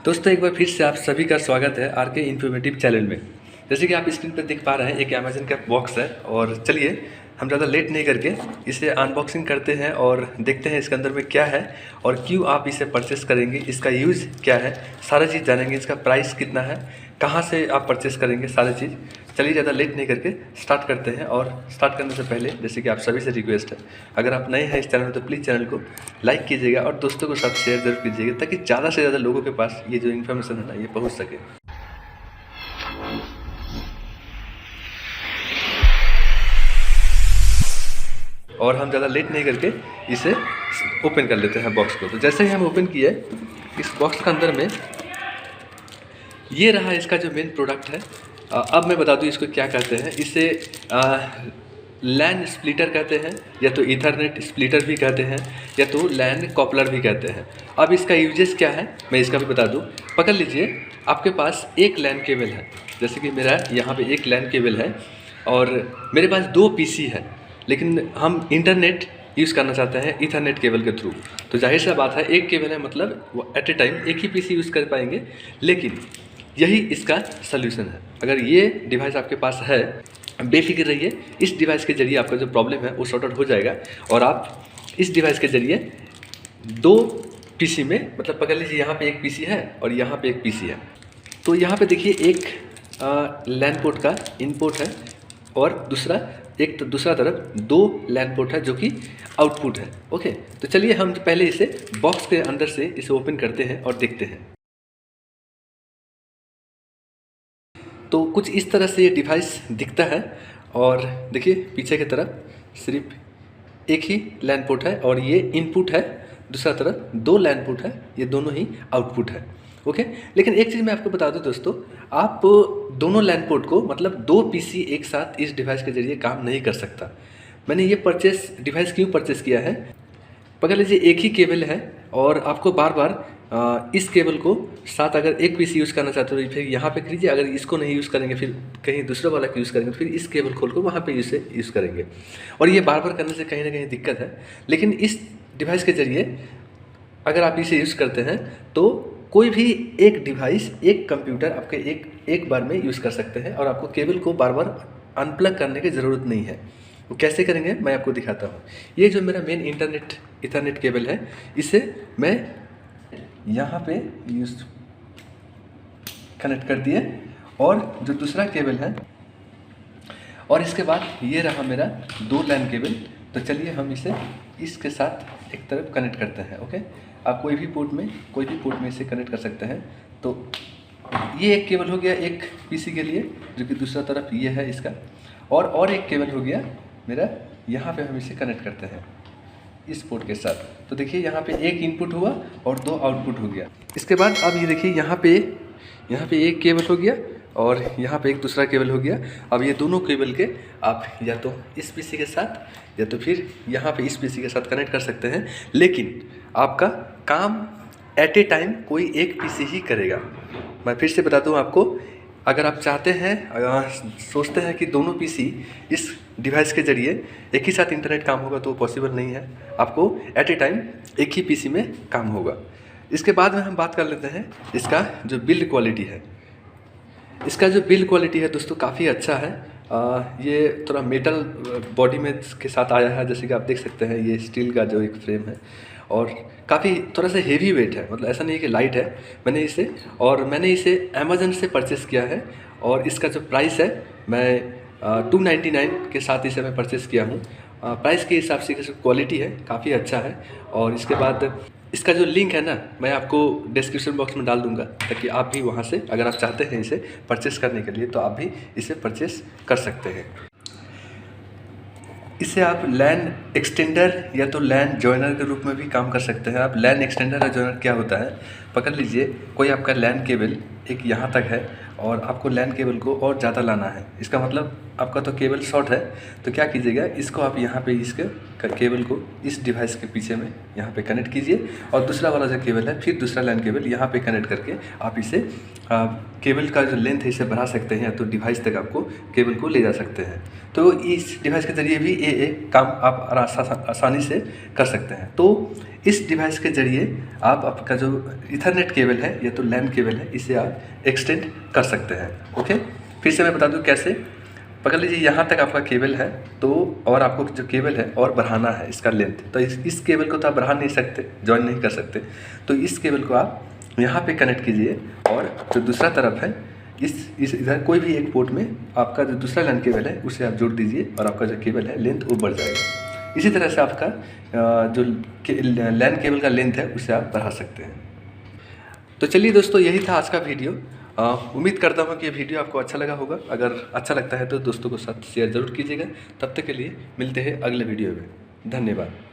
दोस्तों एक बार फिर से आप सभी का स्वागत है आर के इन्फॉर्मेटिव चैनल में। जैसे कि आप स्क्रीन पर देख पा रहे हैं एक अमेजन का बॉक्स है और चलिए हम ज़्यादा लेट नहीं करके इसे अनबॉक्सिंग करते हैं और देखते हैं इसके अंदर में क्या है और क्यों आप इसे परचेस करेंगे, इसका यूज़ क्या है, सारा चीज़ जानेंगे। इसका प्राइस कितना है, कहाँ से आप परचेस करेंगे, सारी चीज़। चलिए ज़्यादा लेट नहीं करके स्टार्ट करते हैं। और स्टार्ट करने से पहले जैसे कि आप सभी से रिक्वेस्ट है, अगर आप नए हैं इस चैनल में तो प्लीज़ चैनल को लाइक कीजिएगा और दोस्तों के साथ शेयर जरूर कीजिएगा ताकि ज़्यादा से ज़्यादा लोगों के पास ये जो इन्फॉर्मेशन है ना ये पहुँच सके। और हम ज़्यादा लेट नहीं करके इसे ओपन कर लेते हैं बॉक्स को। तो जैसे ही हम ओपन किए इस बॉक्स के अंदर में ये रहा इसका जो मेन प्रोडक्ट है। अब मैं बता दूं इसको क्या कहते हैं। इसे लैन स्प्लिटर कहते हैं या तो ईथरनेट स्प्लिटर भी कहते हैं या तो लैन कॉपलर भी कहते हैं। अब इसका यूजेस क्या है मैं इसका भी बता दूं। पकड़ लीजिए, आपके पास एक लैन केबल है, जैसे कि मेरा यहाँ पे एक लैन केबल है और मेरे पास 2 पीसी है, लेकिन हम इंटरनेट यूज़ करना चाहते हैं ईथरनेट केबल के थ्रू। तो जाहिर सा बात है एक केबल है, मतलब वो एट ए टाइम एक ही पीसी यूज़ कर पाएंगे। लेकिन यही इसका सल्यूशन है। अगर ये डिवाइस आपके पास है, बेफिक्र रहिए, इस डिवाइस के ज़रिए आपका जो प्रॉब्लम है वो सॉर्ट आउट हो जाएगा और आप इस डिवाइस के ज़रिए 2 पीसी में, मतलब पकड़ लीजिए यहाँ पे एक पीसी है और यहाँ पे एक पीसी है। तो यहाँ पे देखिए एक लैन पोर्ट का इनपुट है और दूसरा तरफ 2 लैन पोर्ट है जो कि आउटपुट है। ओके, तो चलिए हम पहले इसे बॉक्स के अंदर से इसे ओपन करते हैं और देखते हैं। तो कुछ इस तरह से ये डिवाइस दिखता है और देखिए पीछे की तरफ सिर्फ एक ही लैन पोर्ट है और ये इनपुट है, दूसरा तरफ 2 लैन पोर्ट है, ये दोनों ही आउटपुट है। ओके, लेकिन एक चीज़ मैं आपको बता दूं दोस्तों, आप दोनों लैन पोर्ट को, मतलब 2 पीसी एक साथ इस डिवाइस के ज़रिए काम नहीं कर सकता। मैंने ये डिवाइस क्यों परचेस किया है, पकड़ लीजिए एक ही केबल है और आपको बार बार इस केबल को साथ अगर एक पीसी यूज़ करना चाहते हो तो फिर यहाँ पे कीजिए, अगर इसको नहीं यूज़ करेंगे फिर कहीं दूसरा वाला यूज़ करेंगे तो फिर इस केबल खोल को वहाँ पे इसे यूज़ करेंगे और ये बार बार करने से कहीं ना कहीं दिक्कत है। लेकिन इस डिवाइस के ज़रिए अगर आप इसे यूज़ करते हैं तो कोई भी एक डिवाइस, एक कंप्यूटर आपके एक बार में यूज़ कर सकते हैं और आपको केबल को बार बार अनप्लग करने की ज़रूरत नहीं है। वो कैसे करेंगे मैं आपको दिखाता हूँ। ये जो मेरा मेन ईथरनेट केबल है, इसे मैं यहाँ पे यूज कनेक्ट कर दिए और जो दूसरा केबल है और इसके बाद ये रहा मेरा 2 लैन केबल। तो चलिए हम इसे इसके साथ एक तरफ कनेक्ट करते हैं। ओके, आप कोई भी पोर्ट में इसे कनेक्ट कर सकते हैं। तो ये एक केबल हो गया एक पीसी के लिए, जो कि दूसरा तरफ ये है इसका, और एक केबल हो गया मेरा, यहाँ पे हम इसे कनेक्ट करते हैं इस पोर्ट के साथ। तो देखिए यहाँ पे एक इनपुट हुआ और 2 आउटपुट हो गया। इसके बाद अब ये देखिए यहाँ पे एक केबल हो गया और यहाँ पे एक दूसरा केबल हो गया। अब ये दोनों केबल के आप या तो इस पीसी के साथ या तो फिर यहाँ पे इस पीसी के साथ कनेक्ट कर सकते हैं, लेकिन आपका काम एट ए टाइम कोई एक पीसी ही करेगा। मैं फिर से बता दूँ आपको, अगर आप चाहते हैं, सोचते हैं कि दोनों पीसी इस डिवाइस के ज़रिए एक ही साथ इंटरनेट काम होगा तो पॉसिबल नहीं है। आपको एट ए टाइम एक ही पीसी में काम होगा। इसके बाद में हम बात कर लेते हैं इसका जो बिल्ड क्वालिटी है। इसका जो बिल्ड क्वालिटी है दोस्तों काफ़ी अच्छा है। ये थोड़ा मेटल बॉडी में के साथ आया है, जैसे कि आप देख सकते हैं। ये स्टील का जो एक फ्रेम है और काफ़ी थोड़ा सा हेवी वेट है, मतलब ऐसा नहीं है कि लाइट है। मैंने इसे अमेजन से परचेस किया है और इसका जो प्राइस है मैं 299 के साथ इसे मैं परचेस किया हूँ। प्राइस के हिसाब से क्वालिटी है काफ़ी अच्छा है। और इसके बाद इसका जो लिंक है ना मैं आपको डिस्क्रिप्शन बॉक्स में डाल दूंगा, ताकि आप भी वहाँ से अगर आप चाहते हैं इसे परचेस करने के लिए तो आप भी इसे परचेस कर सकते हैं। इसे आप लैन एक्सटेंडर या तो लैन जॉइनर के रूप में भी काम कर सकते हैं। आप लैन एक्सटेंडर या जॉइनर क्या होता है, पकड़ लीजिए कोई आपका लैन केबल एक यहाँ तक है और आपको लैन केबल को और ज़्यादा लाना है। इसका मतलब आपका तो केबल शॉर्ट है, तो क्या कीजिएगा, इसको आप यहाँ पे इसके केबल को इस डिवाइस के पीछे में यहाँ पे कनेक्ट कीजिए और दूसरा वाला जो केबल है फिर दूसरा लैन केबल यहाँ पे कनेक्ट करके आप इसे केबल का जो लेंथ है इसे बढ़ा सकते हैं या तो डिवाइस तक आपको केबल को ले जा सकते हैं। तो इस डिवाइस के ज़रिए भी ये काम आप आसानी से कर सकते हैं। तो इस डिवाइस के ज़रिए आप आपका जो ईथरनेट केबल है या तो लैन केबल है, इसे आप एक्सटेंड कर सकते हैं। ओके, फिर से मैं बता दूं कैसे। पकड़ लीजिए यहाँ तक आपका केबल है, तो और आपको जो केबल है और बढ़ाना है इसका लेंथ, तो इस केबल को तो आप बढ़ा नहीं सकते, जॉइन नहीं कर सकते, तो इस केबल को आप यहाँ पे कनेक्ट कीजिए और जो दूसरा तरफ है इस इधर कोई भी एक पोर्ट में आपका जो दूसरा लैन केबल है उसे आप जोड़ दीजिए और आपका जो केबल है लेंथ वो बढ़ जाएगा। इसी तरह से आपका जो लैन केबल का लेंथ है उसे आप बढ़ा सकते हैं। तो चलिए दोस्तों, यही था आज का वीडियो। उम्मीद करता हूँ कि ये वीडियो आपको अच्छा लगा होगा। अगर अच्छा लगता है तो दोस्तों के साथ शेयर ज़रूर कीजिएगा। तब तक के लिए मिलते हैं अगले वीडियो में। धन्यवाद।